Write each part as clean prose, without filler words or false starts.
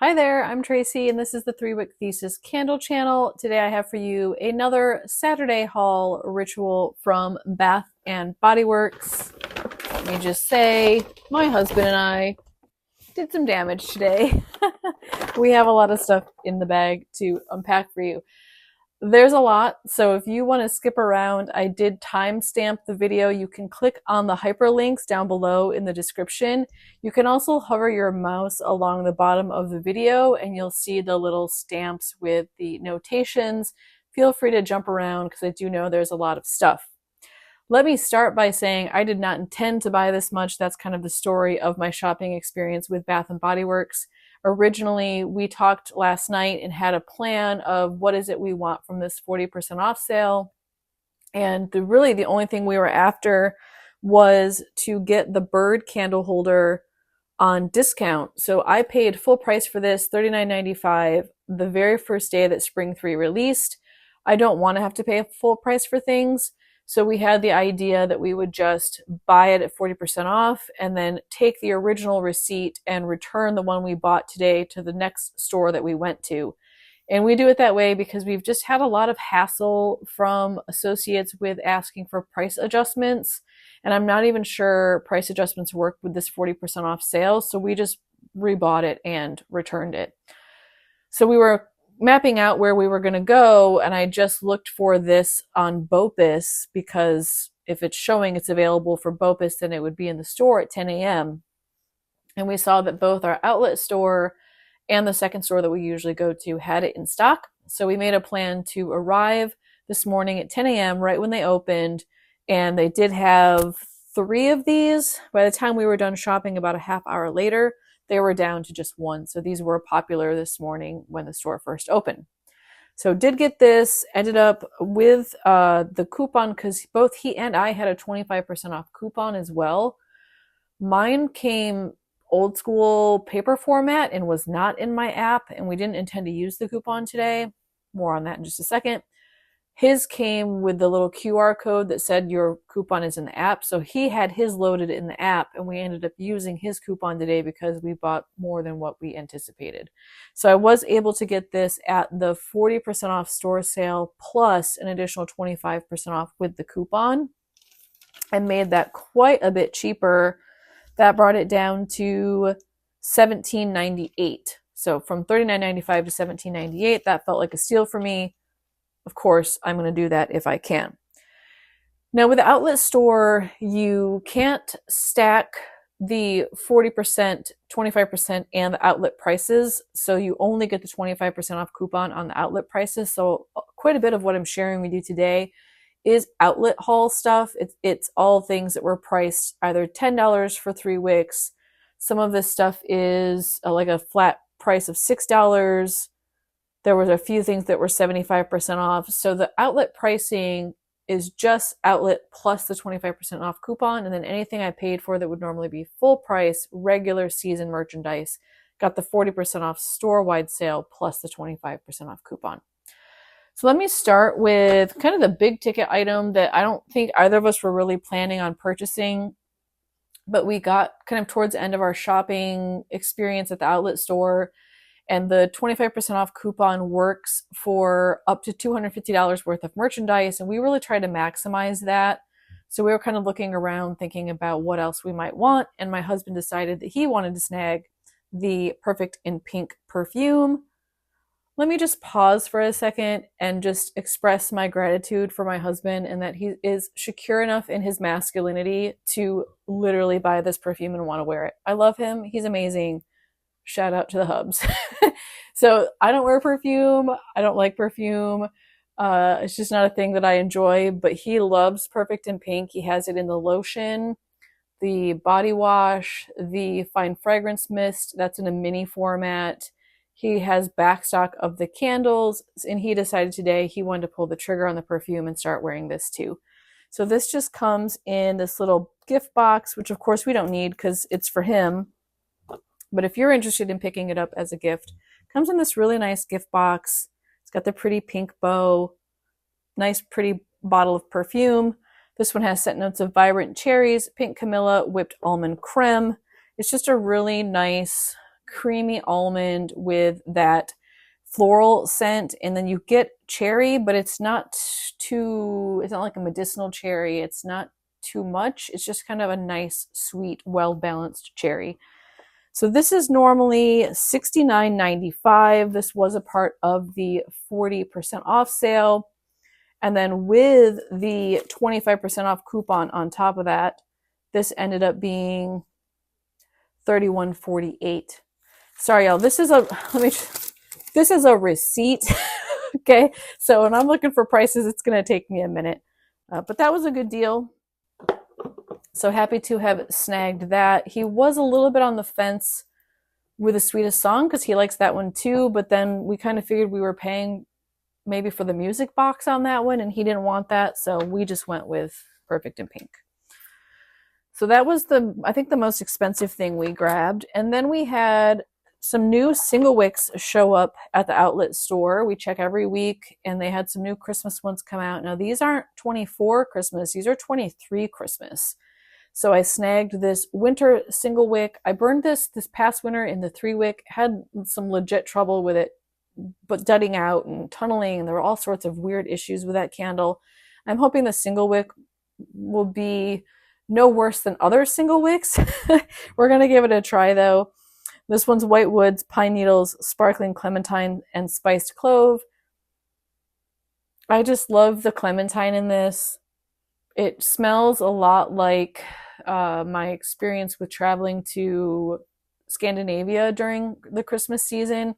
Hi there, I'm Tracy, and this is the 3-Wick Thesis candle channel. Today I have for you another Saturday haul ritual from Bath and Body Works. Let me just say, my husband and I did some damage today. We have a lot of stuff in the bag to unpack for you. There's a lot, so if you want to skip around, I did timestamp the video. You can click on the hyperlinks down below in the description. You can also hover your mouse along the bottom of the video and you'll see the little stamps with the notations. Feel free to jump around because I do know there's a lot of stuff. Let me start by saying I did not intend to buy this much. That's kind of the story of my shopping experience with Bath and Body Works. Originally, we talked last night and had a plan of what is it we want from this 40% off sale. And really the only thing we were after was to get the bird candle holder on discount. So I paid full price for this, $39.95, the very first day that Spring 3 released. I don't want to have to pay full price for things. So we had the idea that we would just buy it at 40% off and then take the original receipt and return the one we bought today to the next store that we went to. And we do it that way because we've just had a lot of hassle from associates with asking for price adjustments. And I'm not even sure price adjustments work with this 40% off sale. So we just rebought it and returned it. So we were mapping out where we were going to go, and I just looked for this on BOPIS because if it's showing it's available for BOPIS, then it would be in the store at 10 a.m. And we saw that both our outlet store and the second store that we usually go to had it in stock. So we made a plan to arrive this morning at 10 a.m. right when they opened, and they did have 3 of these. By the time we were done shopping about a half hour later, they were down to just 1. So these were popular this morning when the store first opened. So did get this, ended up with the coupon because both he and I had a 25% off coupon as well. Mine came old school paper format and was not in my app, and we didn't intend to use the coupon today. More on that in just a second. His came with the little QR code that said your coupon is in the app. So he had his loaded in the app, and we ended up using his coupon today because we bought more than what we anticipated. So I was able to get this at the 40% off store sale plus an additional 25% off with the coupon, and made that quite a bit cheaper. That brought it down to $17.98. So from $39.95 to $17.98, that felt like a steal for me. Of course, I'm going to do that if I can. Now, with the outlet store, you can't stack the 40%, 25%, and the outlet prices. So you only get the 25% off coupon on the outlet prices. So quite a bit of what I'm sharing with you today is outlet haul stuff. It's all things that were priced either $10 for 3 wicks. Some of this stuff is like a flat price of $6. There was a few things that were 75% off. So the outlet pricing is just outlet plus the 25% off coupon. And then anything I paid for that would normally be full price, regular season merchandise, got the 40% off store-wide sale plus the 25% off coupon. So let me start with kind of the big ticket item that I don't think either of us were really planning on purchasing, but we got kind of towards the end of our shopping experience at the outlet store. And the 25% off coupon works for up to $250 worth of merchandise. And we really try to maximize that. So we were kind of looking around thinking about what else we might want. And my husband decided that he wanted to snag the Perfect in Pink perfume. Let me just pause for a second and just express my gratitude for my husband and that he is secure enough in his masculinity to literally buy this perfume and want to wear it. I love him. He's amazing. Shout out to the hubs. So I don't wear perfume. I don't like perfume. It's just not a thing that I enjoy, but he loves Perfect in Pink. He has it in the lotion, the body wash, the fine fragrance mist. That's in a mini format. He has backstock of the candles, and he decided today he wanted to pull the trigger on the perfume and start wearing this too. So this just comes in this little gift box, which of course we don't need because it's for him. But if you're interested in picking it up as a gift, it comes in this really nice gift box. It's got the pretty pink bow, nice pretty bottle of perfume. This one has scent notes of vibrant cherries, pink camilla, whipped almond creme. It's just a really nice creamy almond with that floral scent, and then you get cherry, but it's not like a medicinal cherry. It's not too much. It's just kind of a nice, sweet, well-balanced cherry. So this is normally $69.95. This was a part of the 40% off sale. And then with the 25% off coupon on top of that, this ended up being $31.48. Sorry, y'all. This is a receipt. Okay. So when I'm looking for prices, it's going to take me a minute. But that was a good deal. So happy to have snagged that. He was a little bit on the fence with The Sweetest Song because he likes that one too. But then we kind of figured we were paying maybe for the music box on that one, and he didn't want that. So we just went with Perfect in Pink. So that was I think the most expensive thing we grabbed. And then we had some new Single-Wicks show up at the outlet store. We check every week, and they had some new Christmas ones come out. Now, these aren't 24 Christmas. These are 23 Christmas. So I snagged this winter Single-Wick. I burned this past winter in the 3-wick. Had some legit trouble with it, but dudding out and tunneling. And there were all sorts of weird issues with that candle. I'm hoping the Single-Wick will be no worse than other Single-Wicks. We're going to give it a try, though. This one's white woods, pine needles, sparkling clementine, and spiced clove. I just love the clementine in this. It smells a lot like my experience with traveling to Scandinavia during the Christmas season.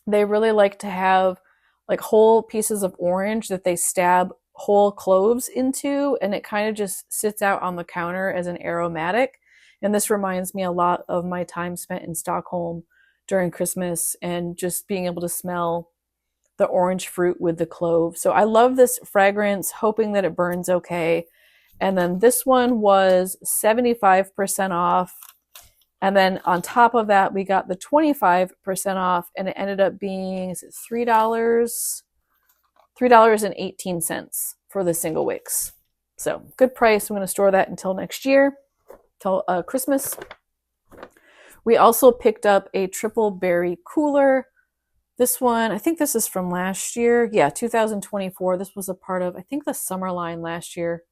They really like to have like whole pieces of orange that they stab whole cloves into, and it kind of just sits out on the counter as an aromatic. And this reminds me a lot of my time spent in Stockholm during Christmas and just being able to smell the orange fruit with the clove. So I love this fragrance, hoping that it burns okay. And then this one was 75% off. And then on top of that, we got the 25% off, and it ended up being, is it $3? $3.18 for the Single-Wicks. So good price. I'm going to store that until next year. Till Christmas. We also picked up a triple berry cooler. This one, I think this is from last year. Yeah, 2024. This was a part of, I think, the summer line last year.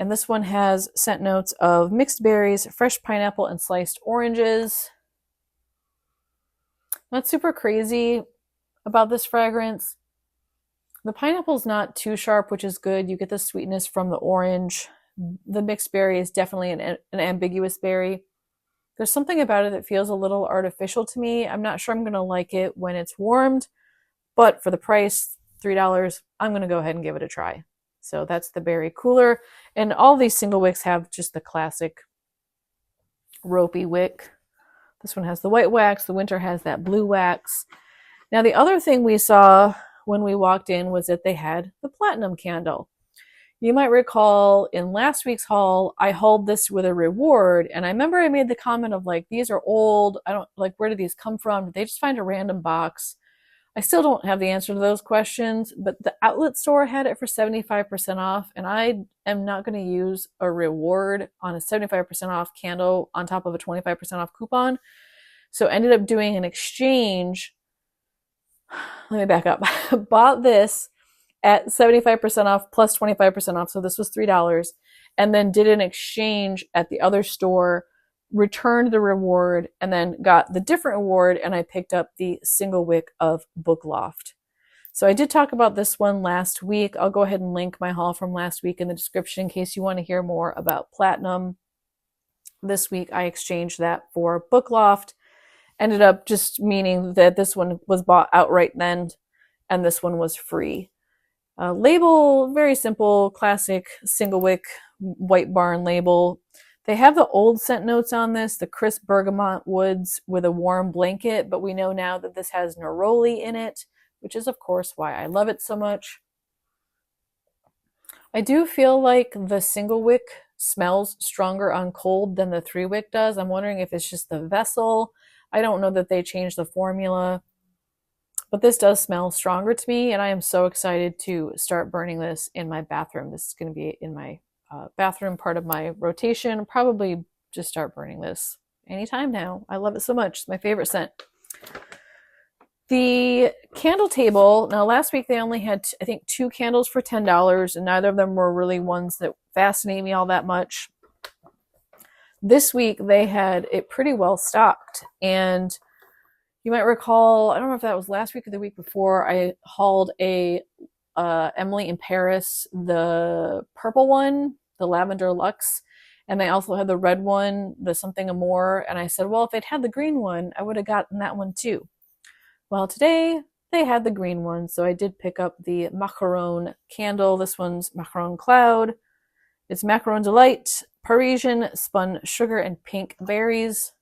And this one has scent notes of mixed berries, fresh pineapple, and sliced oranges. Not super crazy about this fragrance. The pineapple's not too sharp, which is good. You get the sweetness from the orange. The mixed berry is definitely an ambiguous berry. There's something about it that feels a little artificial to me. I'm not sure I'm going to like it when it's warmed, but for the price, $3, I'm going to go ahead and give it a try. So that's the berry cooler. And all these Single-Wicks have just the classic ropey wick. This one has the white wax. The winter has that blue wax. Now, the other thing we saw when we walked in was that they had the platinum candle. You might recall in last week's haul, I hauled this with a reward, and I remember I made the comment of like, these are old. I don't like, where did these come from? Did they just find a random box? I still don't have the answer to those questions, but the outlet store had it for 75% off, and I am not going to use a reward on a 75% off candle on top of a 25% off coupon. So I ended up doing an exchange. Let me back up. Bought this at 75% off plus 25% off. So this was $3, and then did an exchange at the other store, returned the reward, and then got the different reward, and I picked up the Single-Wick of Book Loft. So I did talk about this one last week. I'll go ahead and link my haul from last week in the description in case you want to hear more about Platinum. This week I exchanged that for Book Loft. Ended up just meaning that this one was bought outright then, and this one was free. Label, very simple, classic Single-Wick White Barn label. They have the old scent notes on this, the crisp bergamot woods with a warm blanket, but we know now that this has neroli in it, which is of course why I love it so much. I do feel like the Single-Wick smells stronger on cold than the 3-wick does. I'm wondering if it's just the vessel. I don't know that they changed the formula. But this does smell stronger to me, and I am so excited to start burning this in my bathroom. This is going to be in my bathroom, part of my rotation. Probably just start burning this anytime now. I love it so much. It's my favorite scent. The candle table, now last week they only had, I think, 2 candles for $10, and neither of them were really ones that fascinate me all that much. This week they had it pretty well stocked, and you might recall, I don't know if that was last week or the week before, I hauled a Emily in Paris, the purple one, the Lavender Luxe, and they also had the red one, the Something Amore, and I said, well, if they'd had the green one, I would have gotten that one too. Well, today they had the green one, so I did pick up the Macaron candle. This one's Macaron Cloud. It's Macaron Delight, Parisian, Spun Sugar, and Pink Berries.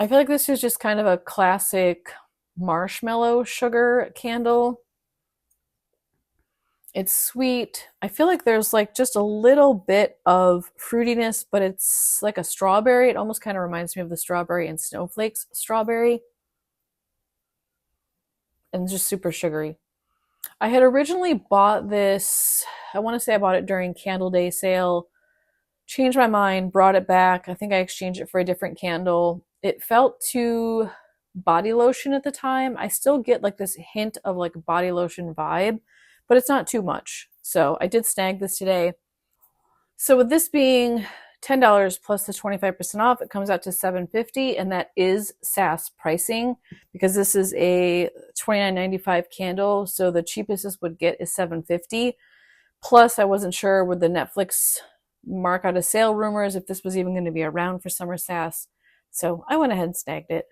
I feel like this is just kind of a classic marshmallow sugar candle. It's sweet. I feel like there's like just a little bit of fruitiness, but it's like a strawberry. It almost kind of reminds me of the strawberry and Snowflakes strawberry. And just super sugary. I had originally bought this, I want to say I bought it during Candle Day sale, changed my mind, brought it back. I think I exchanged it for a different candle. It felt too body lotion at the time. I still get like this hint of like body lotion vibe, but it's not too much. So I did snag this today. So with this being $10 plus the 25% off, it comes out to $7.50, and that is SAS pricing because this is a $29.95 candle. So the cheapest this would get is $7.50. Plus, I wasn't sure with the Netflix mark out of sale rumors if this was even going to be around for summer SAS. So I went ahead and snagged it.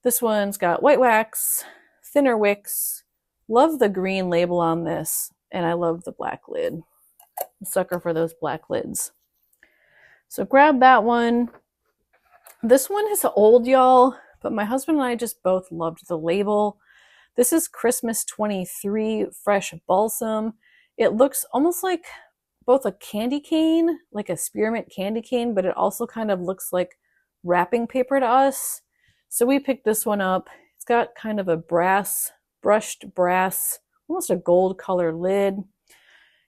This one's got white wax, thinner wicks. Love the green label on this, and I love the black lid. I'm a sucker for those black lids. So grab that one. This one is old, y'all, but my husband and I just both loved the label. This is Christmas 23 Fresh Balsam. It looks almost like both a candy cane, like a spearmint candy cane, but it also kind of looks like wrapping paper to us. So we picked this one up. It's got kind of a brushed brass, almost a gold color lid.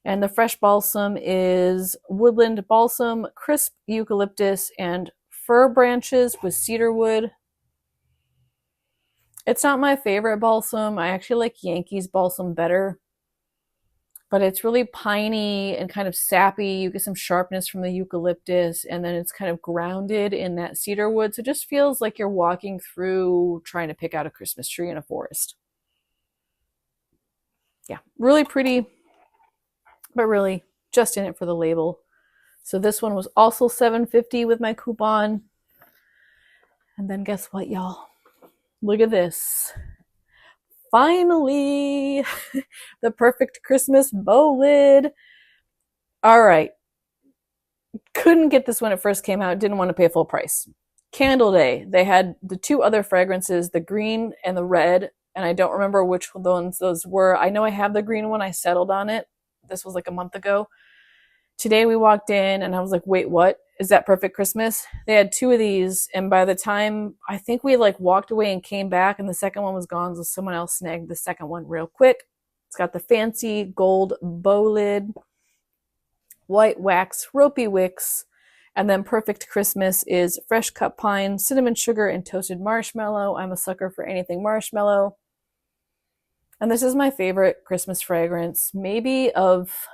And the Fresh Balsam is woodland balsam, crisp eucalyptus, and fir branches with cedar wood. It's not my favorite balsam. I actually like Yankees balsam better. But it's really piney and kind of sappy. You get some sharpness from the eucalyptus, and then it's kind of grounded in that cedar wood. So it just feels like you're walking through trying to pick out a Christmas tree in a forest. Yeah, really pretty, but really just in it for the label. So this one was also $7.50 with my coupon. And then guess what, y'all? Look at this. Finally, the perfect Christmas bow lid. All right. Couldn't get this when it first came out. Didn't want to pay full price. Candle Day. They had the 2 other fragrances, the green and the red. And I don't remember which ones those were. I know I have the green one. I settled on it. This was like a month ago. Today we walked in and I was like, wait, what? Is that Perfect Christmas? They had 2 of these. And by the time I think we like walked away and came back and the second one was gone, so someone else snagged the second one real quick. It's got the fancy gold bow lid, white wax, ropey wicks. And then Perfect Christmas is fresh cut pine, cinnamon sugar, and toasted marshmallow. I'm a sucker for anything marshmallow. And this is my favorite Christmas fragrance, maybe of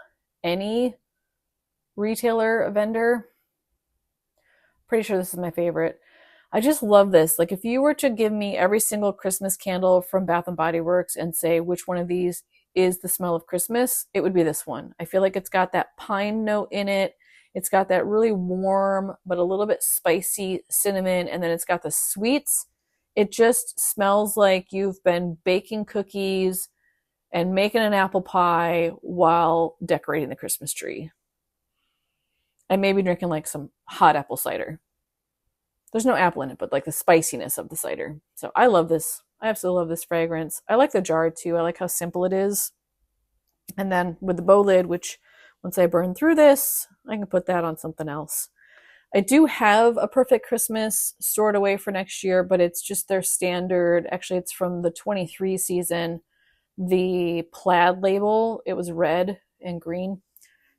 any retailer, vendor. Pretty sure this is my favorite. I just love this. Like if you were to give me every single Christmas candle from Bath & Body Works and say which one of these is the smell of Christmas, it would be this one. I feel like it's got that pine note in it. It's got that really warm but a little bit spicy cinnamon, and then it's got the sweets. It just smells like you've been baking cookies and making an apple pie while decorating the Christmas tree. And maybe drinking like some hot apple cider. There's no apple in it, but like the spiciness of the cider. So I love this. I absolutely love this fragrance. I like the jar too. I like how simple it is. And then with the bow lid, which once I burn through this, I can put that on something else. I do have a Perfect Christmas stored away for next year, but it's just their standard. Actually, it's from the 23 season. The plaid label, it was red and green.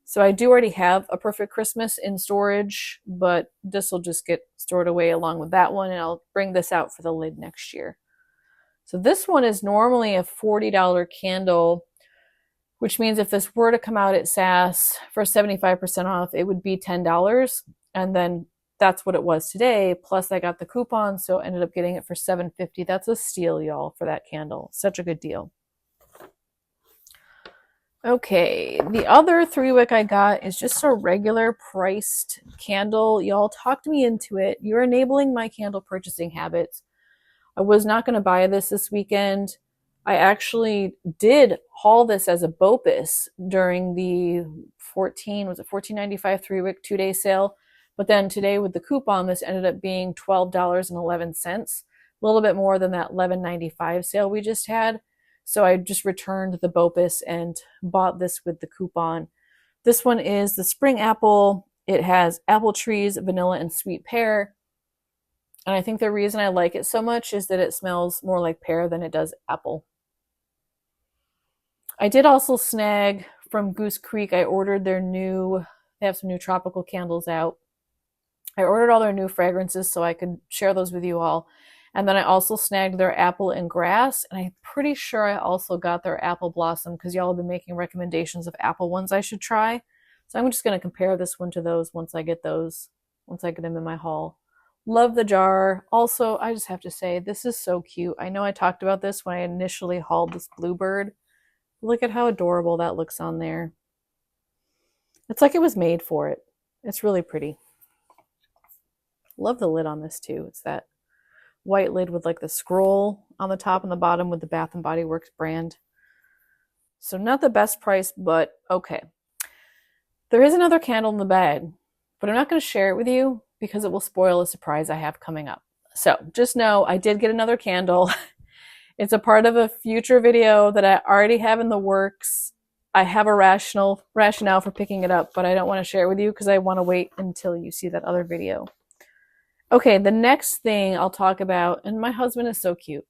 So I do already have a Perfect Christmas in storage, but this will just get stored away along with that one, and I'll bring this out for the lid next year. So this one is normally a $40 candle, which means if this were to come out at SAS for 75% off, it would be $10. And then that's what it was today. Plus I got the coupon, so I ended up getting it for $7.50. That's a steal, y'all, for that candle. Such a good deal. Okay, the other 3-wick I got is just a regular priced candle. Y'all talked me into it. You're enabling my candle purchasing habits. I was not going to buy this weekend. I actually did haul this as a BOPUS during the $14.95 3-wick 2-day sale. But then today with the coupon, this ended up being $12.11, a little bit more than that $11.95 sale we just had. So I just returned the BOPUS and bought this with the coupon. This one is the Spring Apple. It has apple trees, vanilla, and sweet pear. And I think the reason I like it so much is that it smells more like pear than it does apple. I did also snag from Goose Creek. I ordered they have some new tropical candles out. I ordered all their new fragrances so I could share those with you all. And then I also snagged their apple and grass. And I'm pretty sure I also got their apple blossom because y'all have been making recommendations of apple ones I should try. So I'm just going to compare this one to those once I get them in my haul. Love the jar. Also, I just have to say, this is so cute. I know I talked about this when I initially hauled this Bluebird. Look at how adorable that looks on there. It's like it was made for it. It's really pretty. Love the lid on this too. It's that white lid with like the scroll on the top and the bottom with the Bath & Body Works brand. So not the best price, but okay. There is another candle in the bag, but I'm not going to share it with you because it will spoil a surprise I have coming up. So just know I did get another candle. It's a part of a future video that I already have in the works. I have a rationale for picking it up, but I don't want to share it with you because I want to wait until you see that other video. Okay, the next thing I'll talk about, and my husband is so cute.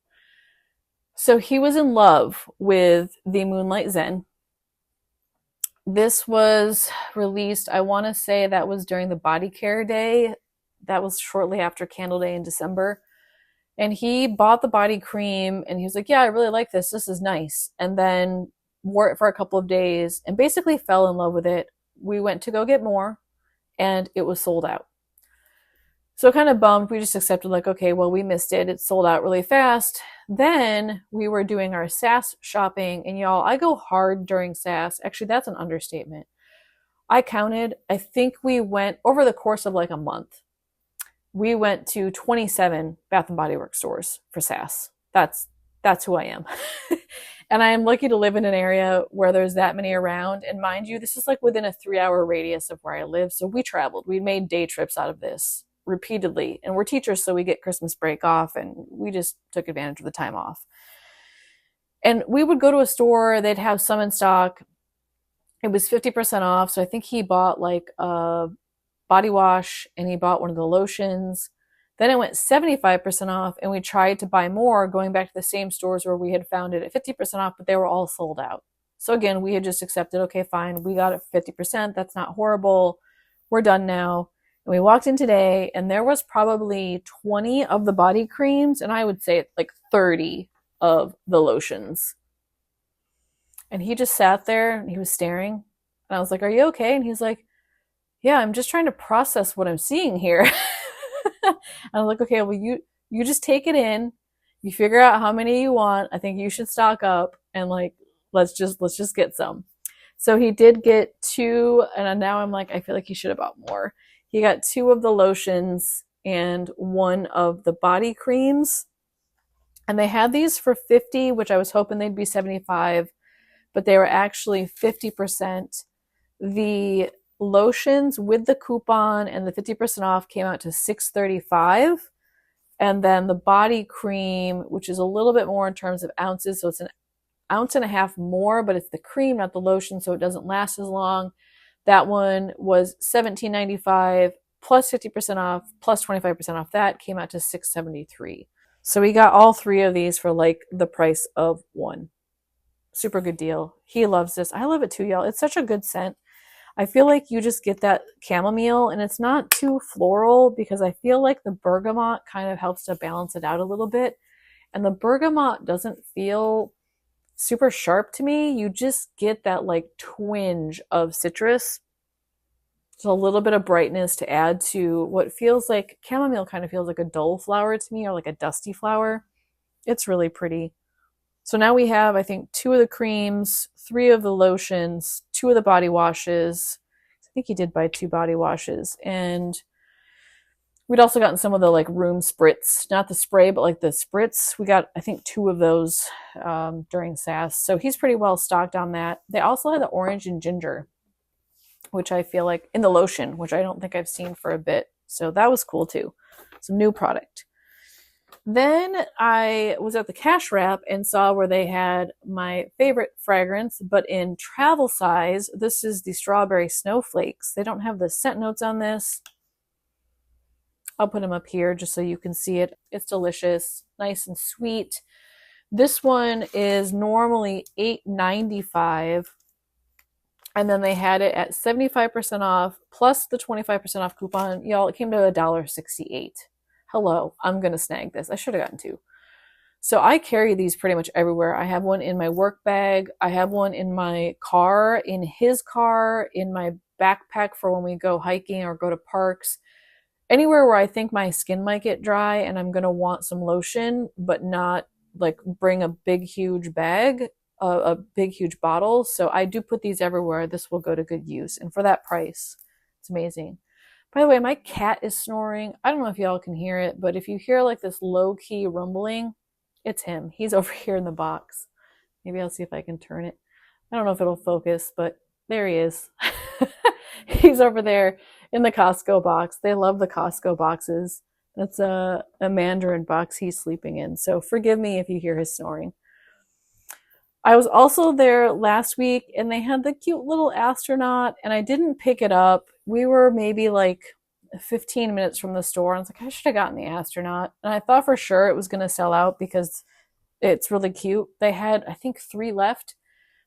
So he was in love with the Moonlight Zen. This was released, I want to say that was during the body care day. That was shortly after Candle Day in December. And he bought the body cream and he was like, yeah, I really like this. This is nice. And then wore it for a couple of days and basically fell in love with it. We went to go get more and it was sold out. So kind of bummed. We just accepted like, okay, well, we missed it. It sold out really fast. Then we were doing our SAS shopping and y'all, I go hard during SAS. Actually, that's an understatement. I counted, I think we went over the course of like a month. We went to 27 Bath & Body Works stores for SAS. That's who I am. And I am lucky to live in an area where there's that many around. And mind you, this is like within a 3-hour radius of where I live. So we traveled. We made day trips out of this repeatedly. And we're teachers, so we get Christmas break off. And we just took advantage of the time off. And we would go to a store. They'd have some in stock. It was 50% off. So I think he bought like a body wash and he bought one of the lotions. Then it went 75% off and we tried to buy more going back to the same stores where we had found it at 50% off, but they were all sold out. So again, we had just accepted, okay, fine, we got it 50%. That's not horrible. We're done now. And we walked in today and there was probably 20 of the body creams and I would say like 30 of the lotions. And he just sat there and he was staring. And I was like, are you okay? And he's like, yeah, I'm just trying to process what I'm seeing here. And I'm like, okay, well, you just take it in. You figure out how many you want. I think you should stock up and like, let's just get some. So he did get 2. And now I'm like, I feel like he should have bought more. He got 2 of the lotions and 1 of the body creams. And they had these for $50, which I was hoping they'd be $75, but they were actually 50%. The lotions with the coupon and the 50% off came out to $6.35. And then the body cream, which is a little bit more in terms of ounces, so it's an ounce and a half more, but it's the cream, not the lotion, so it doesn't last as long. That one was $17.95 plus 50% off plus 25% off. That came out to $6.73. So we got all 3 of these for like the price of 1. Super good deal. He loves this. I love it too, y'all. It's such a good scent. I feel like you just get that chamomile, and it's not too floral because I feel like the bergamot kind of helps to balance it out a little bit. And the bergamot doesn't feel super sharp to me. You just get that like twinge of citrus. So a little bit of brightness to add to what feels like chamomile kind of feels like a dull flower to me, or like a dusty flower. It's really pretty. So now we have, I think, 2 of the creams, 3 of the lotions, 2 of the body washes. I think he did buy 2 body washes. And we'd also gotten some of the like room spritz, not the spray, but like the spritz. We got, I think, 2 of those during SAS. So he's pretty well stocked on that. They also had the orange and ginger, which I feel like in the lotion, which I don't think I've seen for a bit. So that was cool too. Some new product. Then I was at the cash wrap and saw where they had my favorite fragrance, but in travel size. This is the strawberry snowflakes. They don't have the scent notes on this. I'll put them up here just so you can see it. It's delicious, nice and sweet. This one is normally $8.95. And then they had it at 75% off plus the 25% off coupon. Y'all, it came to $1.68. Hello, I'm going to snag this. I should have gotten 2. So I carry these pretty much everywhere. I have one in my work bag. I have one in my car, in his car, in my backpack for when we go hiking or go to parks. Anywhere where I think my skin might get dry and I'm going to want some lotion, but not like bring a big, huge bag, a big, huge bottle. So I do put these everywhere. This will go to good use. And for that price, it's amazing. By the way, my cat is snoring. I don't know if y'all can hear it, but if you hear like this low-key rumbling, it's him. He's over here in the box. Maybe I'll see if I can turn it. I don't know if it'll focus, but there he is. He's over there in the Costco box. They love the Costco boxes. That's a mandarin box he's sleeping in. So forgive me if you hear his snoring. I was also there last week and they had the cute little astronaut and I didn't pick it up. We were maybe like 15 minutes from the store. I was like, I should have gotten the astronaut. And I thought for sure it was going to sell out because it's really cute. They had, I think, 3 left.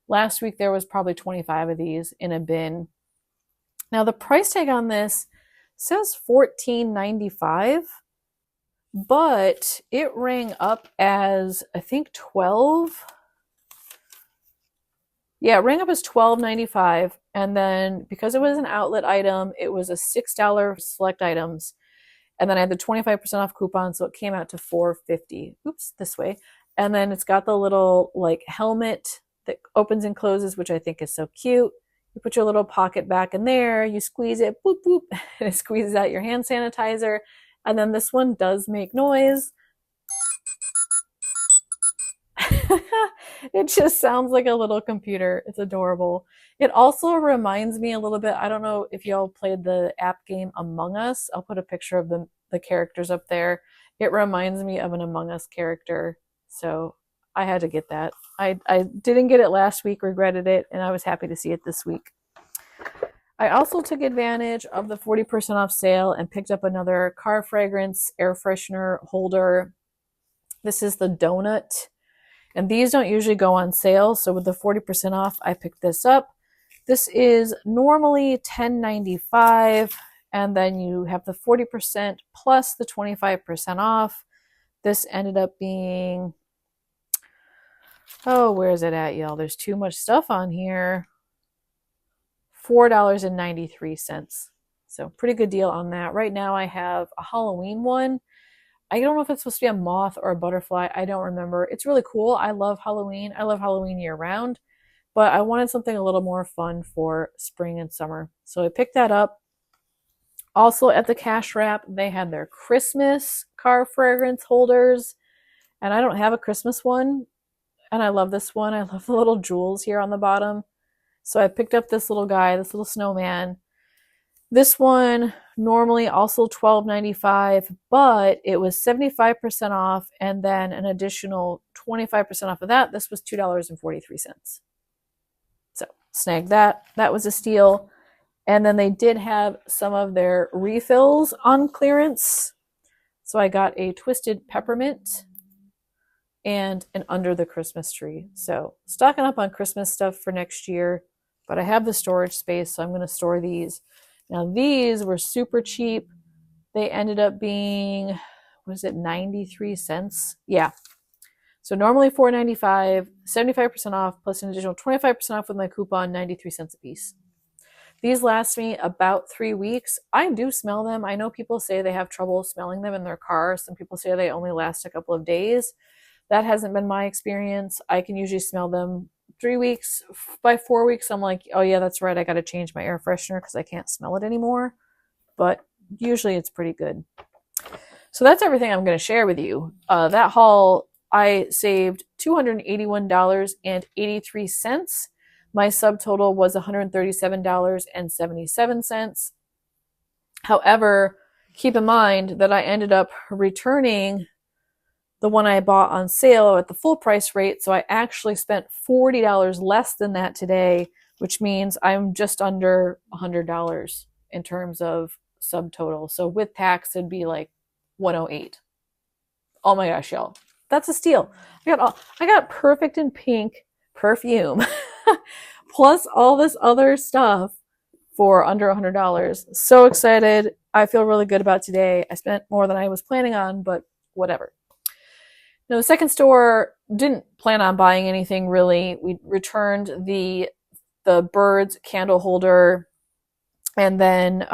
Last week there was probably 25 of these in a bin. Now the price tag on this says $14.95, but it rang up as, I think, 12. Yeah, it rang up as $12.95, and then because it was an outlet item, it was a $6 select items, and then I had the 25% off coupon, so it came out to $4.50. Oops, this way. And then it's got the little like helmet that opens and closes, which I think is so cute. You put your little PocketBac in there, you squeeze it, boop, boop, and it squeezes out your hand sanitizer. And then this one does make noise. It just sounds like a little computer. It's adorable. It also reminds me a little bit, I don't know if y'all played the app game Among Us. I'll put a picture of the characters up there. It reminds me of an Among Us character. So I had to get that. I didn't get it last week, regretted it, and I was happy to see it this week. I also took advantage of the 40% off sale and picked up another car fragrance air freshener holder. This is the Donut. And these don't usually go on sale, so with the 40% off, I picked this up. This is normally $10.95, and then you have the 40% plus the 25% off. This ended up being, oh, where is it at, y'all? There's too much stuff on here. $4.93. So pretty good deal on that. Right now I have a Halloween one. I don't know if it's supposed to be a moth or a butterfly. I don't remember. It's really cool. I love Halloween. I love Halloween year round, but I wanted something a little more fun for spring and summer. So I picked that up. Also at the cash wrap, they had their Christmas car fragrance holders, and I don't have a Christmas one, and I love this one. I love the little jewels here on the bottom. So I picked up this little guy, this little snowman. This one normally also $12.95, but it was 75% off and then an additional 25% off of that. This was $2.43. So snag that. That was a steal. And then they did have some of their refills on clearance. So I got a Twisted Peppermint and an Under the Christmas Tree. So stocking up on Christmas stuff for next year. but I have the storage space, so I'm going to store these. Now these were super cheap. They ended up being, what is it, 93 cents? Yeah. So normally $4.95, 75% off, plus an additional 25% off with my coupon, 93 cents a piece. These last me about 3 weeks. I do smell them. I know people say they have trouble smelling them in their car. Some people say they only last a couple of days. That hasn't been my experience. I can usually smell them 3 weeks. By 4 weeks, I'm like, oh yeah, that's right. I got to change my air freshener because I can't smell it anymore. But usually it's pretty good. So that's everything I'm going to share with you. That haul, I saved $281.83. My subtotal was $137.77. However, keep in mind that I ended up returning the one I bought on sale at the full price rate, so I actually spent $40 less than that today, which means I'm just under $100 in terms of subtotal. So with tax, it'd be like $108. Oh my gosh, y'all. That's a steal. I got Perfect in Pink perfume plus all this other stuff for under $100. So excited. I feel really good about today. I spent more than I was planning on, but whatever. Now, the second store didn't plan on buying anything really. We returned the Birds candle holder, and then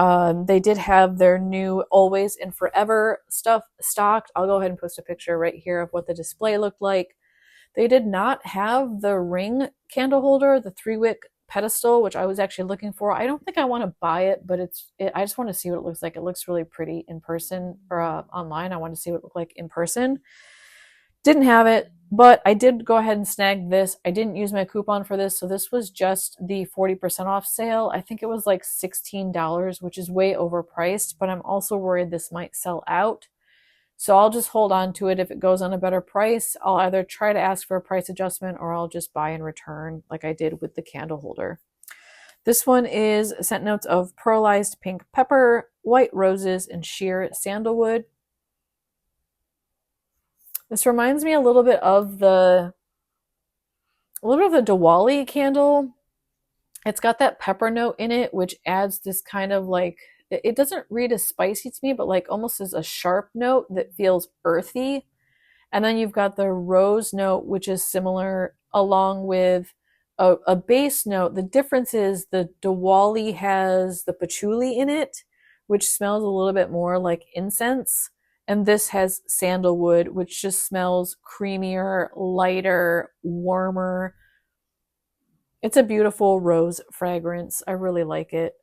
they did have their new Always and Forever stuff stocked. I'll go ahead and post a picture right here of what the display looked like. They did not have the ring candle holder, the 3-wick pedestal, which I was actually looking for. I don't think I want to buy it, but I just want to see what it looks like. It looks really pretty in person or online. I want to see what it looked like in person. Didn't have it, but I did go ahead and snag this. I didn't use my coupon for this, so this was just the 40% off sale. I think it was like $16, which is way overpriced, but I'm also worried this might sell out. So I'll just hold on to it. If it goes on a better price, I'll either try to ask for a price adjustment or I'll just buy and return like I did with the candle holder. This one is scent notes of pearlized pink pepper, white roses, and sheer sandalwood. This reminds me a little bit of the Diwali candle. It's got that pepper note in it, which adds this kind of like, it doesn't read as spicy to me, but like almost as a sharp note that feels earthy. And then you've got the rose note, which is similar, along with a base note. The difference is the Diwali has the patchouli in it, which smells a little bit more like incense. And this has sandalwood, which just smells creamier, lighter, warmer. It's a beautiful rose fragrance. I really like it.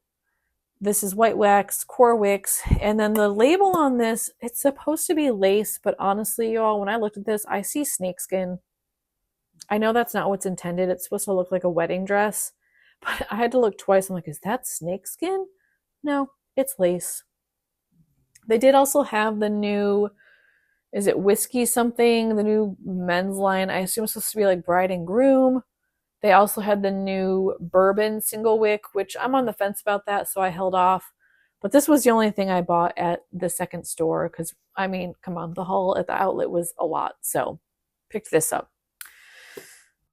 This is white wax, core wicks, and then the label on this, it's supposed to be lace, but honestly, y'all, when I looked at this, I see snakeskin. I know that's not what's intended. It's supposed to look like a wedding dress, but I had to look twice. I'm like, is that snakeskin? No, it's lace. They did also have the new, is it whiskey something? The new men's line. I assume it's supposed to be like bride and groom. They also had the new bourbon Single-Wick, which I'm on the fence about that, so I held off. But this was the only thing I bought at the second store because, I mean, come on, the haul at the outlet was a lot, so picked this up.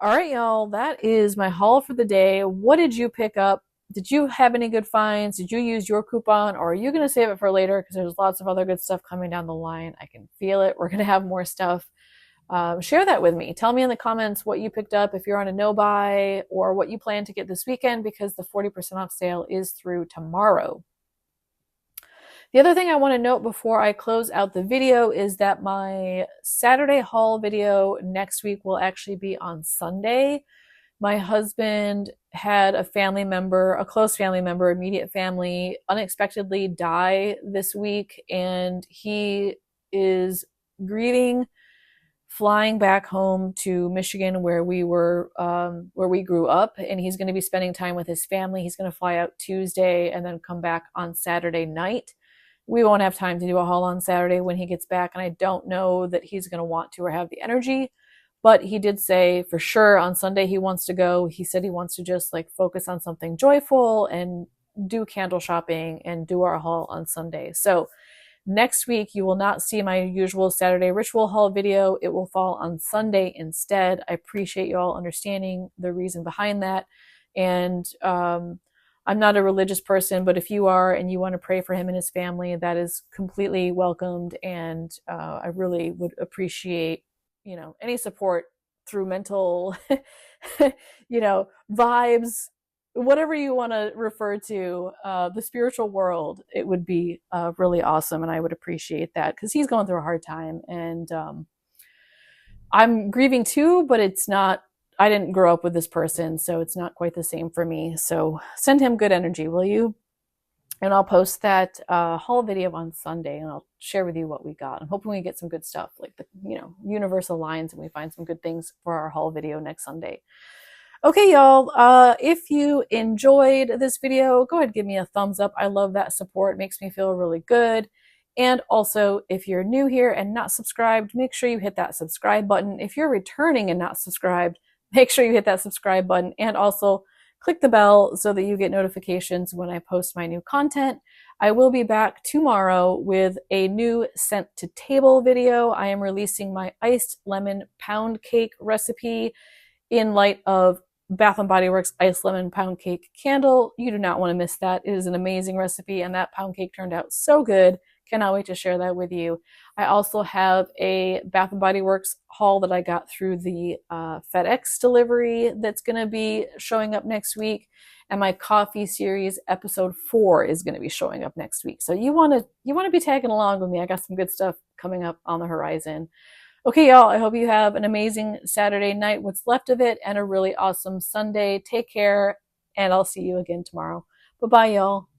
All right, y'all, that is my haul for the day. What did you pick up? Did you have any good finds? Did you use your coupon, or are you going to save it for later? Because there's lots of other good stuff coming down the line. I can feel it. We're going to have more stuff. Share that with me. Tell me in the comments what you picked up if you're on a no-buy or what you plan to get this weekend, because the 40% off sale is through tomorrow. The other thing I want to note before I close out the video is that my Saturday haul video next week will actually be on Sunday. My husband had a family member, a close family member, immediate family, unexpectedly die this week, and he is grieving, flying back home to Michigan where we grew up, and he's going to be spending time with his family. He's going to fly out Tuesday and then come back on Saturday night. We won't have time to do a haul on Saturday when he gets back, and I don't know that he's going to want to or have the energy, but he did say for sure on Sunday he wants to go. He said he wants to just like focus on something joyful and do candle shopping and do our haul on Sunday. So next week, you will not see my usual Saturday ritual haul video. It will fall on Sunday instead. I appreciate you all understanding the reason behind that. And I'm not a religious person, but if you are and you want to pray for him and his family, that is completely welcomed. And I really would appreciate, any support through mental, vibes, whatever you want to refer to, the spiritual world. It would be really awesome. And I would appreciate that because he's going through a hard time. And I'm grieving too, but I didn't grow up with this person, so it's not quite the same for me. So send him good energy, will you? And I'll post that haul video on Sunday, and I'll share with you what we got. I'm hoping we get some good stuff, like the universal lines, and we find some good things for our haul video next Sunday. Okay, y'all, if you enjoyed this video, go ahead and give me a thumbs up. I love that support. It makes me feel really good. And also, if you're new here and not subscribed, make sure you hit that subscribe button. If you're returning and not subscribed, make sure you hit that subscribe button, and also click the bell so that you get notifications when I post my new content. I will be back tomorrow with a new scent to table video. I am releasing my iced lemon pound cake recipe in light of Bath & Body Works iced lemon pound cake candle. You do not want to miss that. It is an amazing recipe, and that pound cake turned out so good. Cannot wait to share that with you. I also have a Bath & Body Works haul that I got through the FedEx delivery that's going to be showing up next week. And my coffee series episode 4 is going to be showing up next week. So you want to be tagging along with me. I got some good stuff coming up on the horizon. Okay, y'all, I hope you have an amazing Saturday night, what's left of it, and a really awesome Sunday. Take care, and I'll see you again tomorrow. Bye-bye, y'all.